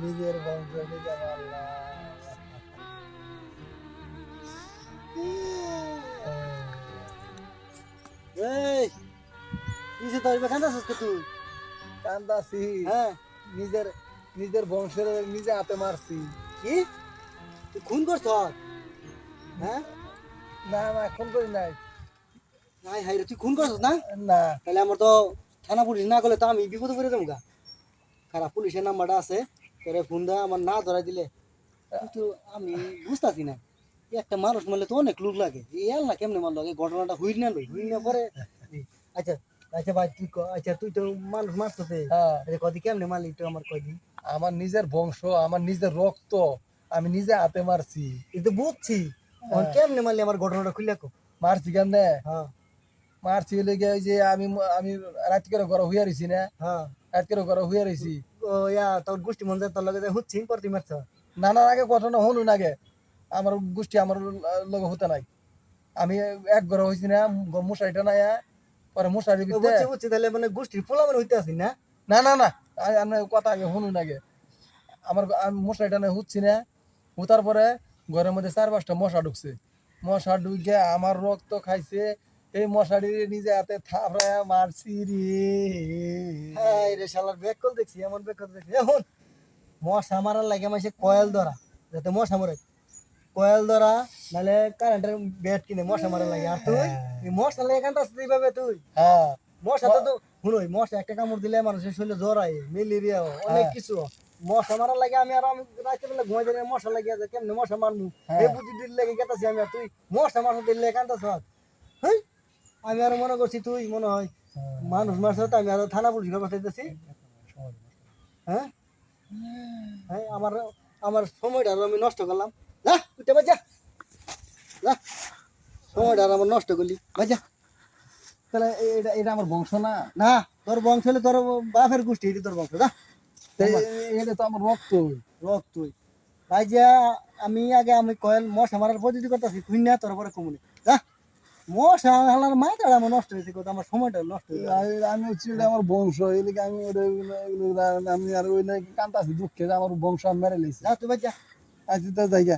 নিজের বংশ নিজে মারলাম। এই কিসে তোর কান্দাছিস কে তুই? কান্দাছি, হ্যাঁ নিজের নিজের বংশের নিজে হাতে মারছি। কি তুই খুন করছ? হ্যাঁ না না, খুন করি নাই। হাই হাই রে, তুই খুন করছ না? না, তাহলে আমার তো থানা পুলিশ না করলে তো আমি বিপদে পড়ে যাবো গা। খারাপ পুলিশের নাম্বারটা আছে, তোরে ফোন দেওয়া আমার না ধরা দিলে কিন্তু আমি বুঝতেছি না। এই একটা মানুষ মারলে তো অনেক লোক লাগে, এই না কেমনে মারলো এই ঘটনাটা হুই না পরে। আচ্ছা আচ্ছা ভাই তুই আচ্ছা তুই তো মানুষ মারতেছে, হ্যাঁ, কদি কেমনে মারলি তো আমার কদি। আমার নিজের বংশ, আমার নিজের রক্ত, আমি নিজে হাতে মারছি। কিন্তু বুঝছি হ্যাঁ। কেমনে মারলি আমার ঘটনাটা খুলে কো। মারছি কেমনে? হ্যাঁ মারছি হলে গিয়ে ওই যে আমি রাত করে ঘরে হুইয়া রইছি না, হ্যাঁ রাত করে ঘরে হুইয়া রইছি। ও ইয়া তোর গোষ্ঠী মন যায় তোর লগে হচ্ছি পর তুই মারছ। নানার আগে ঘটনা হনুন আগে, আমার গোষ্ঠী আমার লগে হতে নাই। আমি এক ঘরে হয়েছি না, মশারিটা নাই, পরে মশারির ভিতরে বুঝছি বুঝছি, তাহলে মানে গোষ্ঠীর পোলা মানে হইতে আসি না। না না না, আমি কথা আগে শুনুন আগে। আমি মশারিটা নাই হচ্ছি না, হুতার পরে ঘরের মধ্যে 4-5টা মশা ঢুকছে। মশা ঢুকে আমার রক্ত খাইছে, এই মশারি নিজে হাতে থাপড়ায় মারছি রে। হ্যাঁ রে শালার বেকল দেখছি, এমন বেকল দেখছি। এখন মশা মারার লাগে মাসে কয়েল ধরা, যাতে মশা মরে। কয়েল ধরা নাহলে কারেন্টের ব্যাট কিনে মশা মারার লাগে। আর তুই এই মশা লাগে কান্তাস এইভাবে তুই। হ্যাঁ, মশা তো শুনোই, মশা একটা কামড় দিলে মানুষের শরীরে জ্বর আয়, ম্যালেরিয়া অনেক কিছু। মশা মারার লাগে আমি রাতের বেলা ঘুমাই দিলে মশা লাগে আছে, কেমনে মশা মারমু এই বুদ্ধি দিলে লেগে গেতাছি আমি। আর তুই মশা মারতে দিলে কান্তাস। হ্যাঁ আমি আরো মনে করছি তুই মনে হয় মানুষ মারছ, তো আমি আরো থানা পুলিশ ব্যবস্থা দিতেছি। হ্যাঁ হ্যাঁ আমার আমার সময়টা আরো আমি নষ্ট করলাম। যা উঠে বাজা, যা সময়টা আর আমার নষ্ট করলি, বাজা। তাহলে এটা এটা আমার বংশ না? না তোর বংশ হলে তোর বাপের গোষ্ঠী, এটি তোর বংশ। যা এটা তো আমার রক্ত। রক তুই ভাই যা। আমি আগে আমি কয়েল মশা মারার পদ্ধতি করতেছি, তুই না তোর পরে কমুনি। যা মশা হালার মাথাটা আমার নষ্ট হয়েছে, কথা আমার সময়টা নষ্ট হয়ে গেছে। আমি হচ্ছে এটা আমার বংশ, এদিকে আমি আমি আর ওই কান্তাছি দুঃখে যে আমার বংশ আমি মেরে লেছি। যা তুই বাজা। আচ্ছা, জায়গা